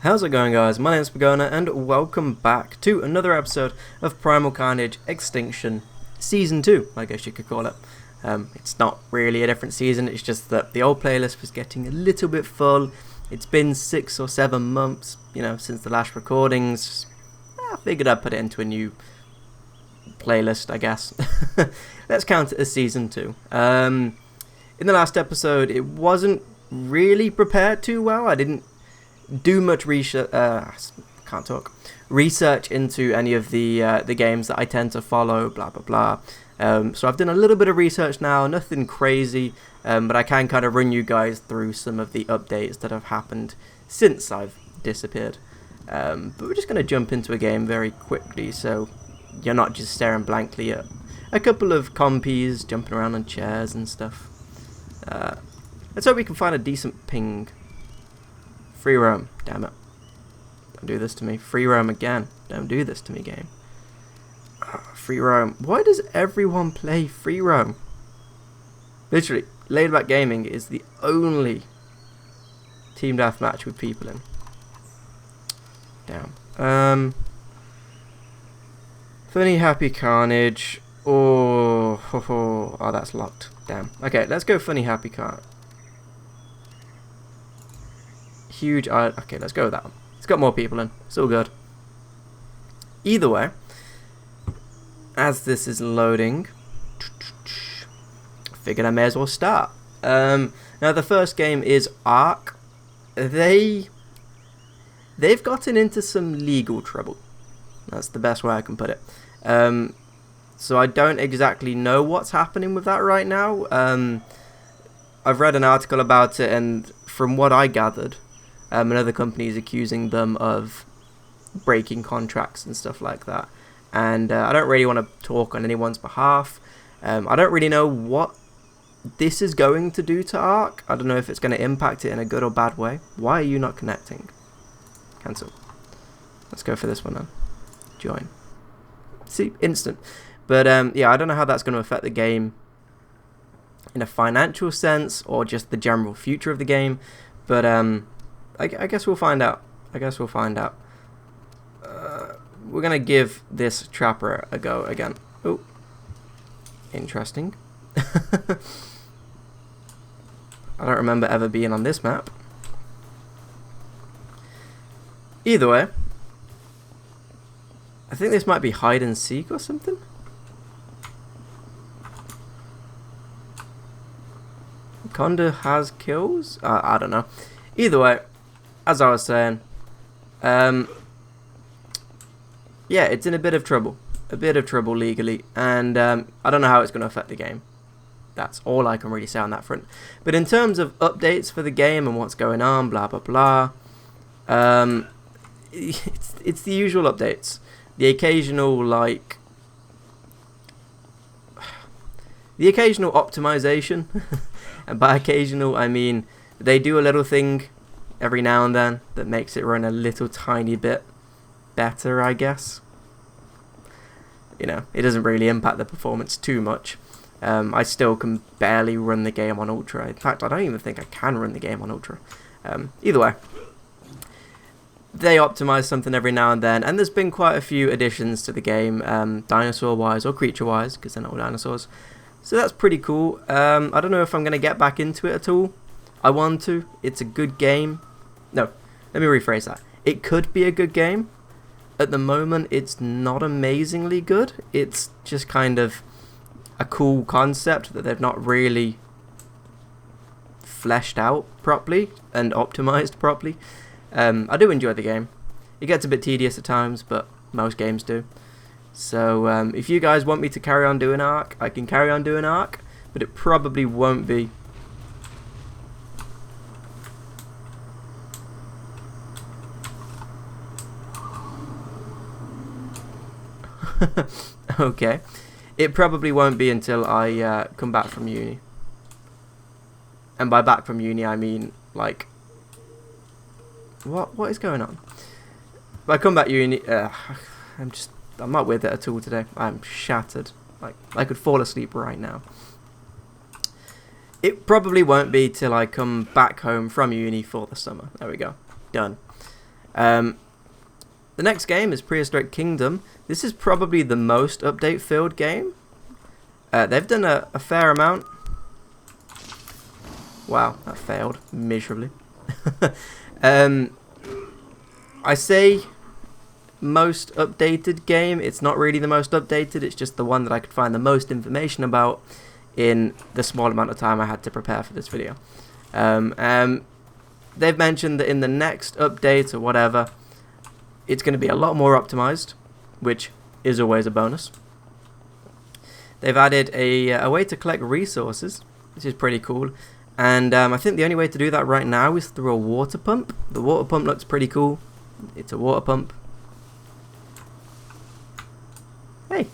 How's it going, guys? My name's Pagona and welcome back to another episode of Primal Carnage Extinction Season 2, I guess you could call it. It's not really a different season, it's just that the old playlist was getting a little bit full. It's been 6 or 7 months, since the last recordings. I figured I'd put it into a new playlist, I guess. Let's count it as Season 2. In the last episode, it wasn't really prepared too well. I didn't do much research into any of the games that I tend to follow, blah blah blah. So I've done a little bit of research now, nothing crazy, but I can kind of run you guys through some of the updates that have happened since I've disappeared. But we're just going to jump into a game very quickly, so you're not just staring blankly at a couple of compies jumping around on chairs and stuff. Let's hope we can find a decent ping. Free roam, damn it. Don't do this to me. Free roam again. Don't do this to me, game. Free roam. Why does everyone play free roam? Literally, Laid Back Gaming is the only team deathmatch with people in. Damn. Funny Happy Carnage. Oh, that's locked. Damn. Okay, let's go Funny Happy Carnage. Huge. Okay, let's go with that one. It's got more people in. It's all good. Either way, as this is loading, I figured I may as well start. Now the first game is Ark. They've gotten into some legal trouble. That's the best way I can put it. So I don't exactly know what's happening with that right now. I've read an article about it, and from what I gathered, another company is accusing them of breaking contracts and stuff like that. And I don't really want to talk on anyone's behalf. I don't really know what this is going to do to Ark. I don't know if it's going to impact it in a good or bad way. Why are you not connecting? Cancel. Let's go for this one then. Join. See, instant. But yeah, I don't know how that's going to affect the game in a financial sense or just the general future of the game. But I guess we'll find out. We're going to give this trapper a go again. Oh, interesting. I don't remember ever being on this map. Either way, I think this might be hide and seek or something. Conda has kills? I don't know. Either way, as I was saying, yeah, it's in a bit of trouble legally, and I don't know how it's going to affect the game. That's all I can really say on that front. But in terms of updates for the game and what's going on, blah blah blah, it's the usual updates. The occasional optimization, and by occasional I mean they do a little thing every now and then that makes it run a little tiny bit better, I guess. It doesn't really impact the performance too much. I still can barely run the game on Ultra. In fact, I don't even think I can run the game on Ultra. Either way, they optimize something every now and then, and there's been quite a few additions to the game, dinosaur-wise or creature-wise, because they're not all dinosaurs. So that's pretty cool. I don't know if I'm going to get back into it at all. I want to. It's a good game. No, let me rephrase that. It could be a good game. At the moment, it's not amazingly good. It's just kind of a cool concept that they've not really fleshed out properly and optimized properly. I do enjoy the game. It gets a bit tedious at times, but most games do. So if you guys want me to carry on doing Ark, I can carry on doing Ark, but it probably won't be okay. It probably won't be until I come back from uni. And by back from uni, I mean, like, what is going on? If I come back uni, I'm not with it at all today. I'm shattered. Like, I could fall asleep right now. It probably won't be till I come back home from uni for the summer. There we go. Done. The next game is Prehistoric Kingdom. This is probably the most update-filled game. They've done a fair amount. Wow, that failed miserably. I say most updated game. It's not really the most updated. It's just the one that I could find the most information about in the small amount of time I had to prepare for this video. They've mentioned that in the next update or whatever, it's going to be a lot more optimized, which is always a bonus. They've added a way to collect resources, which is pretty cool. And I think the only way to do that right now is through a water pump. The water pump looks pretty cool. It's a water pump. Hey.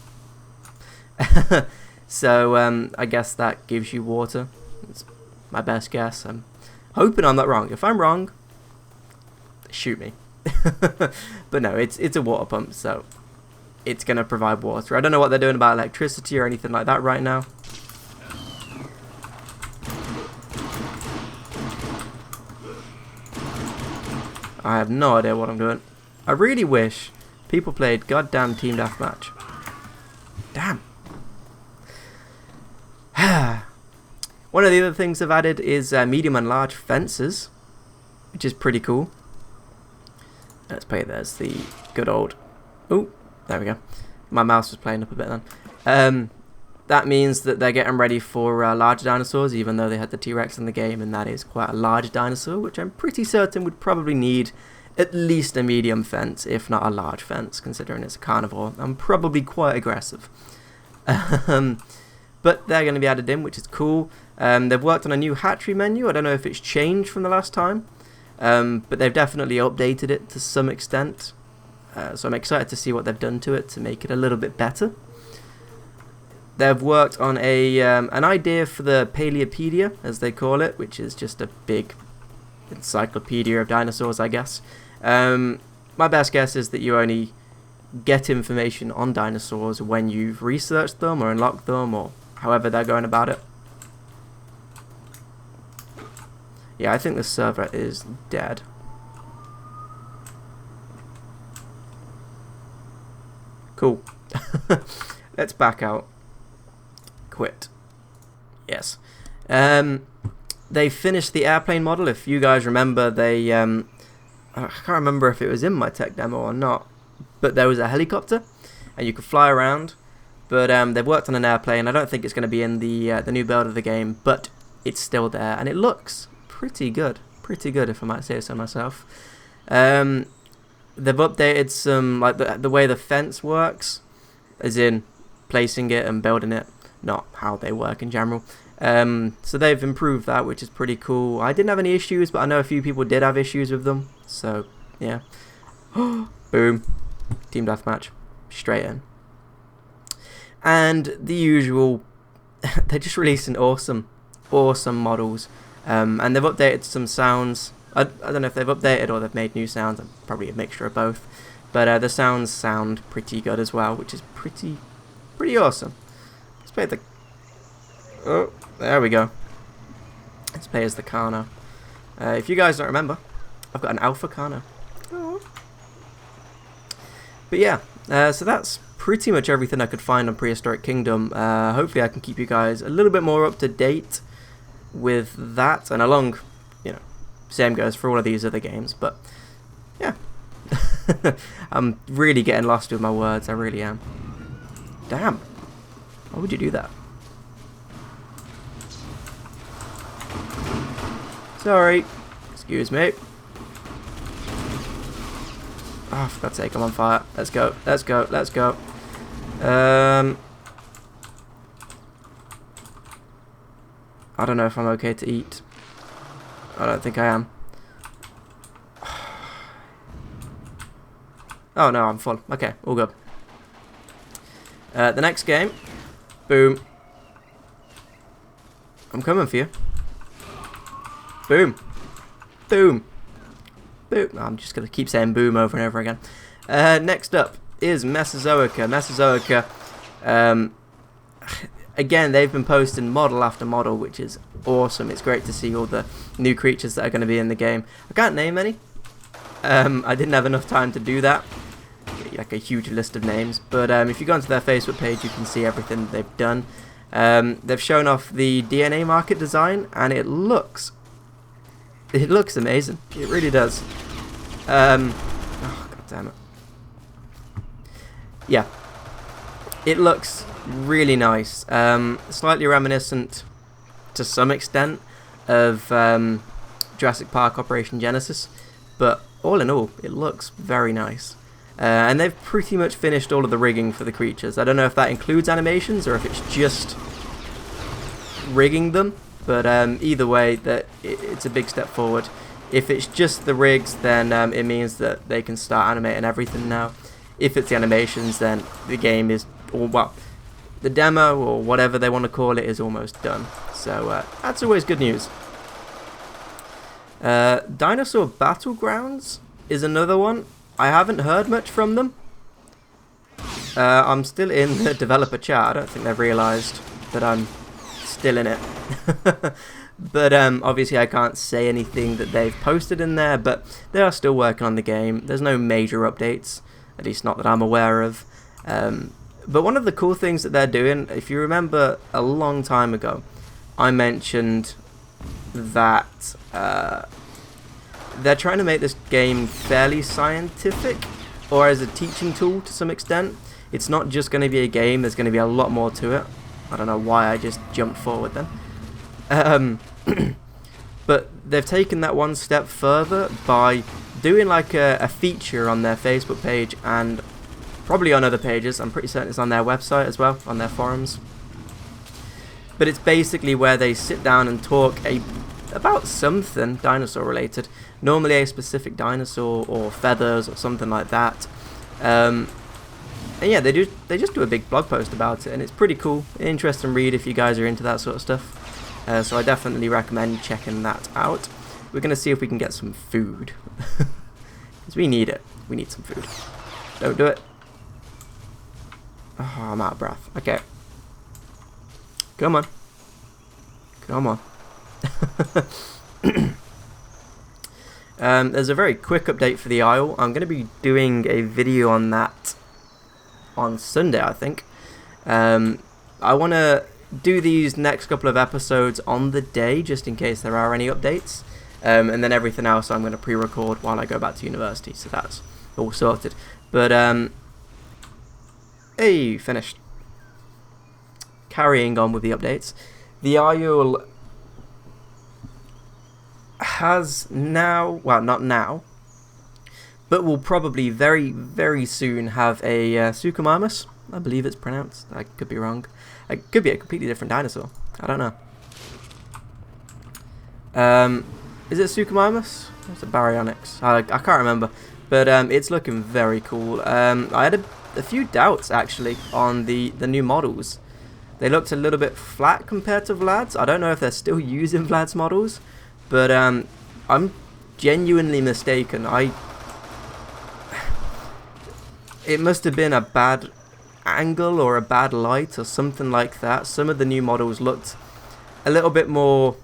So I guess that gives you water. It's my best guess. I'm hoping I'm not wrong. If I'm wrong, shoot me. But no, it's a water pump, so it's going to provide water. I don't know what they're doing about electricity or anything like that right now. I have no idea what I'm doing. I really wish people played goddamn Team Deathmatch. Damn. One of the other things they've added is medium and large fences, which is pretty cool. Let's play. There's the good old... Oh, there we go. My mouse was playing up a bit then. That means that they're getting ready for large dinosaurs, even though they had the T-Rex in the game, and that is quite a large dinosaur, which I'm pretty certain would probably need at least a medium fence, if not a large fence, considering it's a carnivore. I'm probably quite aggressive. But they're going to be added in, which is cool. They've worked on a new hatchery menu. I don't know if it's changed from the last time, but they've definitely updated it to some extent. So I'm excited to see what they've done to it to make it a little bit better. They've worked on an idea for the Paleopedia, as they call it, which is just a big encyclopedia of dinosaurs, I guess. My best guess is that you only get information on dinosaurs when you've researched them or unlocked them, or however they're going about it. Yeah, I think the server is dead. Cool. Let's back out. Quit. Yes. They finished the airplane model. If you guys remember, they I can't remember if it was in my tech demo or not, but there was a helicopter and you could fly around. But they've worked on an airplane. I don't think it's going to be in the new build of the game, but it's still there and it looks pretty good. Pretty good, if I might say so myself. They've updated some, like the way the fence works, as in placing it and building it, not how they work in general. So they've improved that, which is pretty cool. I didn't have any issues, but I know a few people did have issues with them. So yeah. Boom. Team Deathmatch. Straight in. And the usual, they're just releasing awesome models. And they've updated some sounds. I don't know if they've updated or they've made new sounds. Probably a mixture of both. But the sounds sound pretty good as well, which is pretty awesome. Let's play the... Oh, there we go. Let's play as the Carno. If you guys don't remember, I've got an Alpha Carno. Oh. But yeah, so that's pretty much everything I could find on Prehistoric Kingdom. Hopefully I can keep you guys a little bit more up to date with that, and along, you know, same goes for all of these other games. But yeah. I'm really getting lost with my words, I really am. Damn. Why would you do that? Sorry. Excuse me. Oh, for God's sake, I'm on fire. Let's go. Let's go. Let's go. I don't know if I'm okay to eat. I don't think I am. Oh no, I'm full. Okay, all good. The next game. Boom. I'm coming for you. Boom. Boom. Boom. No, I'm just going to keep saying boom over and over again. Next up is Mesozoica. Mesozoica. Again, they've been posting model after model, which is awesome. It's great to see all the new creatures that are going to be in the game. I can't name any. I didn't have enough time to do that, like a huge list of names, but if you go onto their Facebook page, you can see everything they've done. They've shown off the DNA market design, and it looks amazing. It really does. Oh, god damn it. Yeah, it looks really nice. Slightly reminiscent to some extent of Jurassic Park Operation Genesis, but all in all, it looks very nice. And they've pretty much finished all of the rigging for the creatures. I don't know if that includes animations or if it's just rigging them, but either way, it's a big step forward. If it's just the rigs, then it means that they can start animating everything now. If it's the animations, then the game is, or well, the demo or whatever they want to call it is almost done. So that's always good news. Dinosaur Battlegrounds is another one. I haven't heard much from them. I'm still in the developer chat. I don't think they've realised that I'm still in it. But obviously I can't say anything that they've posted in there, but they are still working on the game. There's no major updates, at least not that I'm aware of. But one of the cool things that they're doing, if you remember a long time ago, I mentioned that they're trying to make this game fairly scientific, or as a teaching tool to some extent. It's not just going to be a game, there's going to be a lot more to it. I don't know why I just jumped forward then. But they've taken that one step further by doing like a feature on their Facebook page, and probably on other pages. I'm pretty certain it's on their website as well, on their forums. But it's basically where they sit down and talk about something dinosaur related, normally a specific dinosaur or feathers or something like that. And yeah, they just do a big blog post about it, and it's pretty cool, interesting read if you guys are into that sort of stuff. So I definitely recommend checking that out. We're gonna see if we can get some food, because we need it. We need some food. Don't do it. Oh, I'm out of breath. Okay. Come on. Come on. There's a very quick update for the Isle. I'm going to be doing a video on that on Sunday, I think. I want to do these next couple of episodes on the day, just in case there are any updates. And then everything else I'm going to pre-record while I go back to university, so that's all sorted. But, hey, finished. Carrying on with the updates. The Isle has now, well, not now, but will probably very, very soon have a Suchomimus, I believe it's pronounced. I could be wrong. It could be a completely different dinosaur. I don't know. Is it Suchomimus? It's a Baryonyx. I can't remember, but it's looking very cool. I had a few doubts actually on the new models. They looked a little bit flat compared to Vlad's. I don't know if they're still using Vlad's models, but I'm genuinely mistaken. It must have been a bad angle or a bad light or something like that. Some of the new models looked a little bit more,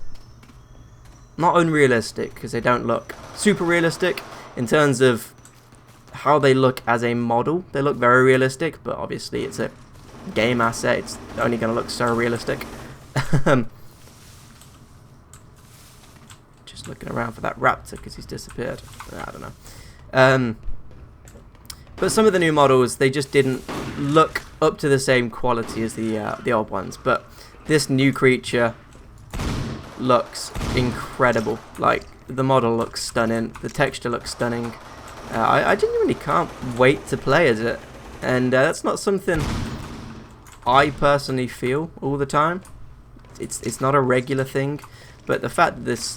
not unrealistic, because they don't look super realistic in terms of how they look as a model. They look very realistic, but obviously it's a game asset. It's only going to look so realistic. Just looking around for that raptor because he's disappeared. I don't know. But some of the new models, they just didn't look up to the same quality as the old ones. But this new creature looks incredible. Like, the model looks stunning. The texture looks stunning. I genuinely can't wait to play as it. And that's not something I personally feel all the time. It's not a regular thing. But the fact that this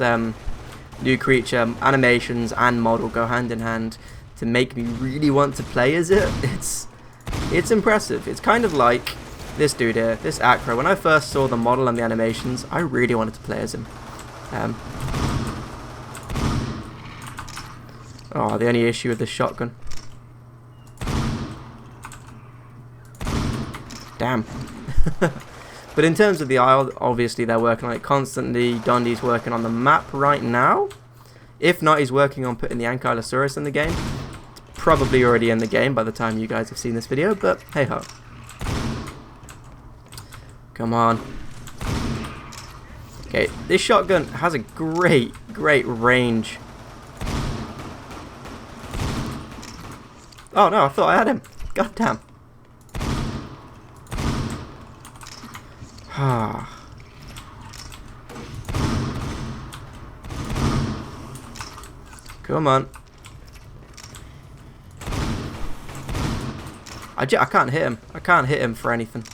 new creature, animations and model go hand in hand to make me really want to play as it, it's impressive. It's kind of like this dude here, this Acro. When I first saw the model and the animations, I really wanted to play as him. Oh, the only issue with the shotgun. Damn. But in terms of the Isle, obviously they're working on it constantly. Dondi's working on the map right now. If not, he's working on putting the Ankylosaurus in the game. It's probably already in the game by the time you guys have seen this video, but hey ho. Come on. Okay, this shotgun has a great range. Oh no, I thought I had him. God damn. Come on. I can't hit him. I can't hit him for anything.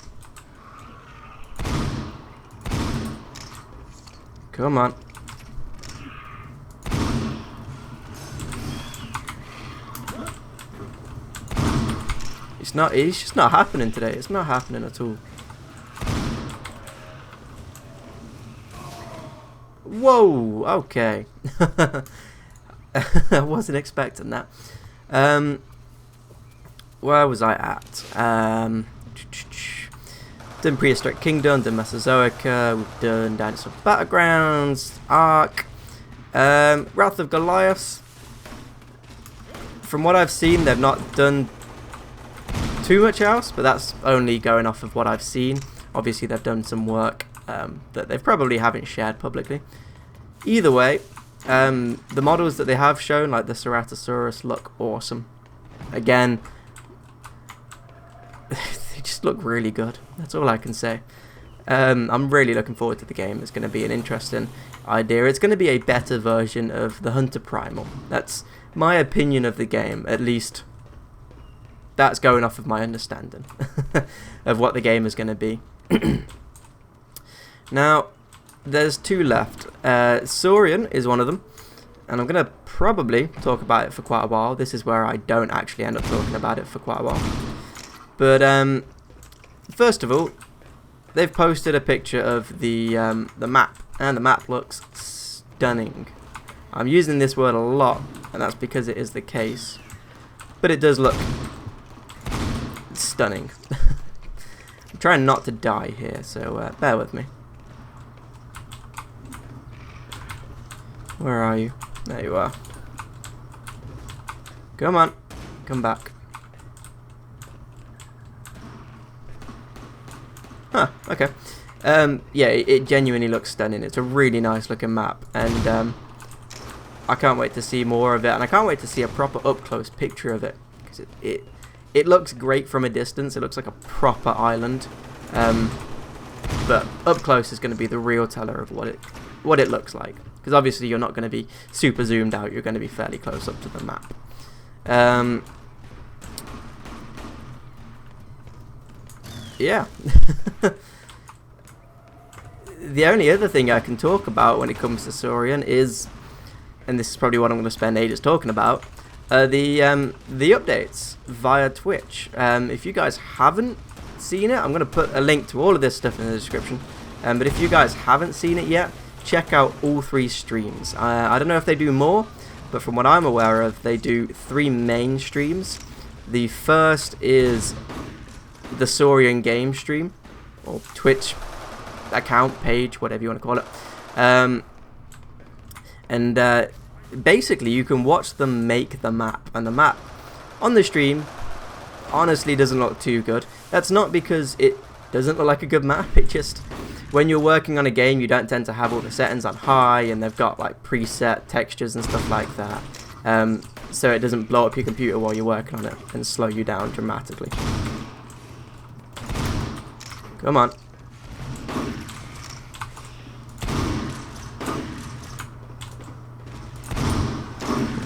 Come on. It's just not happening today. It's not happening at all. Whoa, okay. I wasn't expecting that. Where was I at? Done Prehistoric Kingdom, done Mesozoica, we've done Dinosaur Battlegrounds, Ark, Wrath of Goliath. From what I've seen, they've not done too much else, but that's only going off of what I've seen. Obviously, they've done some work that they probably haven't shared publicly. Either way, the models that they have shown, like the Ceratosaurus, look awesome. Again, they just look really good. That's all I can say. I'm really looking forward to the game. It's going to be an interesting idea. It's going to be a better version of the Hunter Primal. That's my opinion of the game, at least. That's going off of my understanding of what the game is going to be. Now, there's two left. Saurian is one of them, and I'm going to probably talk about it for quite a while. This is where I don't actually end up talking about it for quite a while. But first of all, they've posted a picture of the map, and the map looks stunning. I'm using this word a lot, and that's because it is the case. But it does look stunning. I'm trying not to die here, so bear with me. Where are you? There you are. Come on, come back. Huh, okay. Yeah, it genuinely looks stunning. It's a really nice looking map, and I can't wait to see more of it, and I can't wait to see a proper up-close picture of it, because it looks great from a distance. It looks like a proper island, but up close is going to be the real teller of what it looks like, because obviously you're not going to be super zoomed out. You're going to be fairly close up to the map. Yeah. The only other thing I can talk about when it comes to Saurian is, and this is probably what I'm going to spend ages talking about, the updates via Twitch. If you guys haven't seen it, I'm going to put a link to all of this stuff in the description. But if you guys haven't seen it yet, check out all 3 streams. I don't know if they do more, but from what I'm aware of, they do 3 main streams. The first is the Saurian game stream, or Twitch account, page, whatever you want to call it. And basically you can watch them make the map, and the map on the stream honestly doesn't look too good. That's not because it doesn't look like a good map, it just, when you're working on a game, you don't tend to have all the settings on high, and they've got like preset textures and stuff like that, so it doesn't blow up your computer while you're working on it and slow you down dramatically. Come on.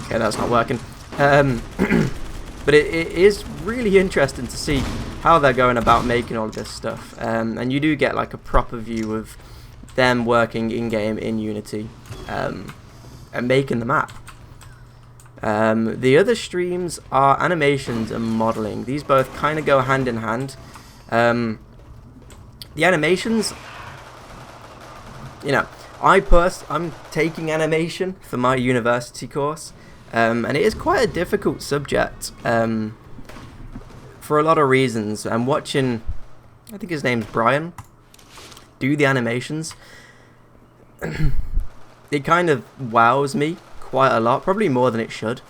Okay, that's not working. But it is really interesting to see how they're going about making all this stuff. And you do get like a proper view of them working in-game in Unity and making the map. The other streams are animations and modeling. These both kind of go hand in hand. The animations, you know, I'm taking animation for my university course, and it is quite a difficult subject for a lot of reasons. I'm watching, I think his name's Brian, do the animations. It kind of wows me quite a lot, probably more than it should.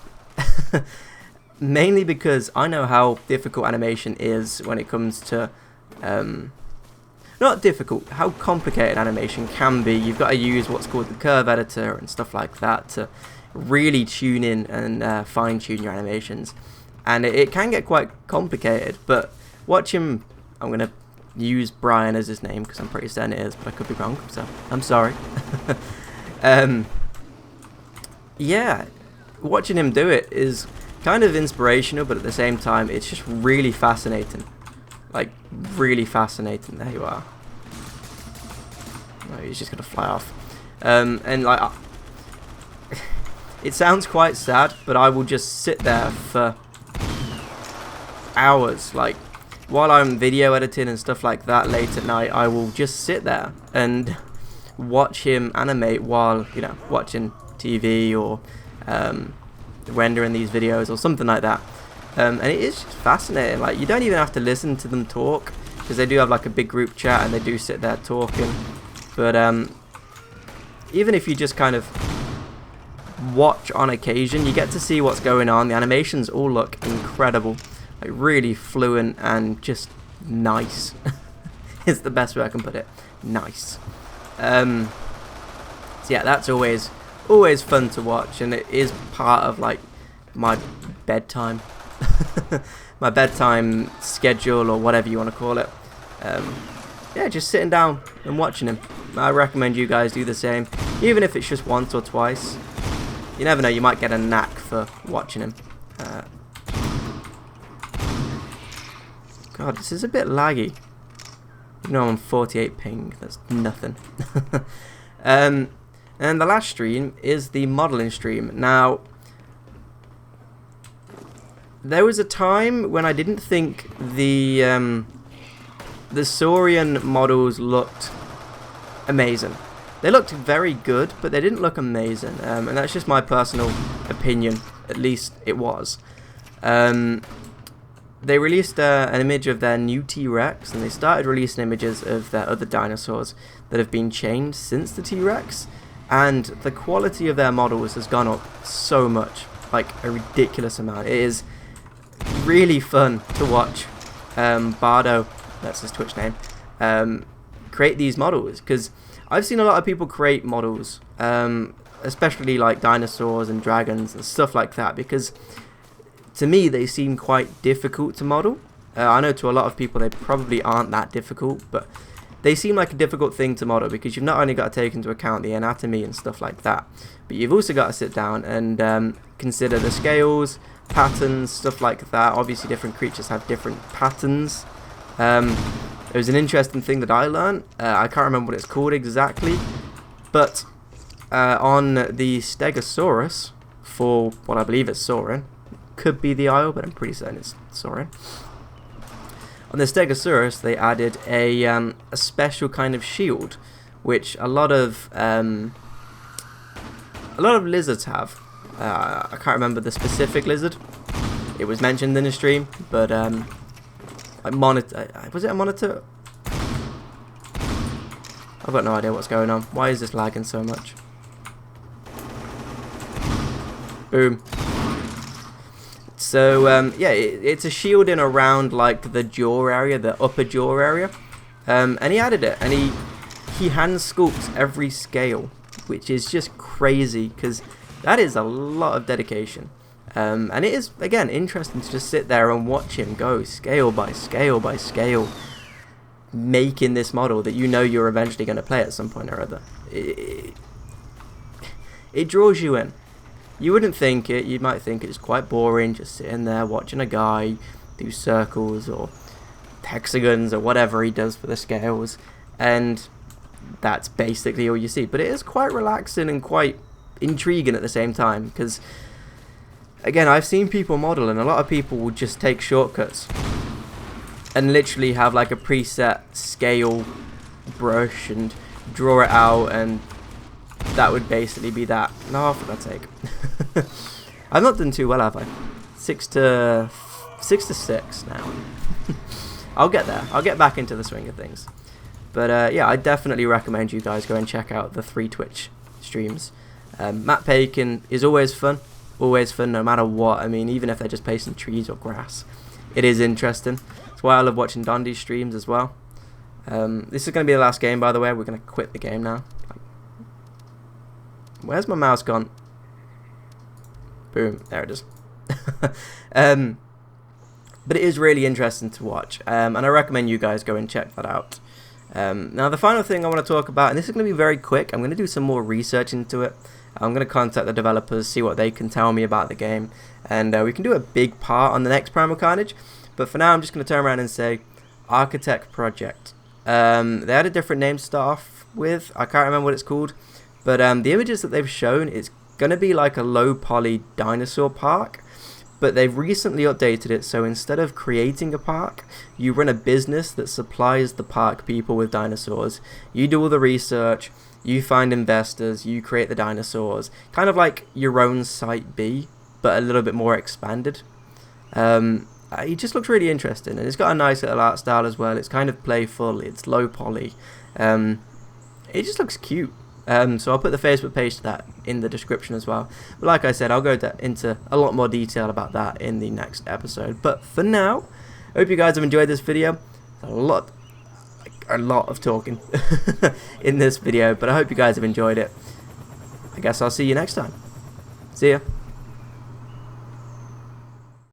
Mainly because I know how difficult animation is when it comes to not difficult, how complicated animation can be. You've got to use what's called the curve editor and stuff like that to really tune in and fine tune your animations, and it can get quite complicated. But watch him. I'm gonna use Brian as his name because I'm pretty certain it is, but I could be wrong, so I'm sorry. Yeah, watching him do it is kind of inspirational, but at the same time it's just really fascinating. Like, really fascinating. There you are. No, he's just gonna fly off. And like, it sounds quite sad, but I will just sit there for hours. Like, while I'm video editing and stuff like that late at night, I will just sit there and watch him animate while, you know, watching TV or rendering these videos or something like that. And it is just fascinating. Like, you don't even have to listen to them talk, because they do have like a big group chat and they do sit there talking. But even if you just kind of watch on occasion, you get to see what's going on. The animations all look incredible, like really fluent and just nice. Is the best way I can put it. Nice. So yeah, that's always fun to watch, and it is part of like my bedtime. My bedtime schedule, or whatever you want to call it. Yeah, just sitting down and watching him. I recommend you guys do the same, even if it's just once or twice. You never know, you might get a knack for watching him. God, this is a bit laggy. You know, I'm on 48 ping, that's nothing. And the last stream is the modeling stream. Now, there was a time when I didn't think the Saurian models looked amazing. They looked very good, but they didn't look amazing, and that's just my personal opinion. At least it was. They released an image of their new T-Rex, and they started releasing images of their other dinosaurs that have been changed since the T-Rex, and the quality of their models has gone up so much, like a ridiculous amount. It is really fun to watch Bardo, that's his Twitch name, create these models, because I've seen a lot of people create models, especially like dinosaurs and dragons and stuff like that, because to me they seem quite difficult to model. I know to a lot of people they probably aren't that difficult, but they seem like a difficult thing to model, because you've not only got to take into account the anatomy and stuff like that, but you've also got to sit down and consider the scales, patterns, stuff like that. Obviously different creatures have different patterns. There was an interesting thing that I learned. I can't remember what it's called exactly, but on the Stegosaurus, for what I believe is Saurin, could be the Isle, but I'm pretty certain it's Saurin. On the Stegosaurus, they added a special kind of shield, which a lot of lizards have. I can't remember the specific lizard. It was mentioned in the stream, but was it a monitor? I've got no idea what's going on. Why is this lagging so much? Boom. So yeah, it's a shielding around like the jaw area, the upper jaw area, and he added it, and he hand sculpts every scale, which is just crazy, because that is a lot of dedication. And it is, again, interesting to just sit there and watch him go scale by scale by scale, making this model that you know you're eventually going to play at some point or other. It draws you in. You wouldn't think it. You might think it's quite boring, just sitting there watching a guy do circles or hexagons or whatever he does for the scales, and that's basically all you see. But it is quite relaxing and quite intriguing at the same time, because again, I've seen people model, and a lot of people will just take shortcuts and literally have like a preset scale brush and draw it out, and that would basically be that. No, for God's sake. I've not done too well, have I? 6 to 6 now. I'll get there. I'll get back into the swing of things. But yeah, I definitely recommend you guys go and check out the 3 Twitch streams. Map paking is always fun no matter what. I mean, even if they're just pasting trees or grass, it is interesting. That's why I love watching Dondi's streams as well. This is going to be the last game, by the way. We're going to quit the game now. Where's my mouse gone? Boom, there it is. But it is really interesting to watch, and I recommend you guys go and check that out. Now the final thing I want to talk about, and this is going to be very quick, I'm going to do some more research into it. I'm going to contact the developers, see what they can tell me about the game, and we can do a big part on the next Primal Carnage. But for now, I'm just going to turn around and say Architect Project. They had a different name to start off with. I can't remember what it's called, but the images that they've shown, it's going to be like a low poly dinosaur park. But they've recently updated it, so instead of creating a park, you run a business that supplies the park people with dinosaurs. You do all the research, you find investors, you create the dinosaurs. Kind of like your own Site B, but a little bit more expanded. It just looks really interesting, and it's got a nice little art style as well. It's kind of playful, it's low poly. It just looks cute. So I'll put the Facebook page to that in the description as well. But like I said, I'll go into a lot more detail about that in the next episode. But for now, I hope you guys have enjoyed this video. A lot of talking in this video, but I hope you guys have enjoyed it. I guess I'll see you next time. See ya.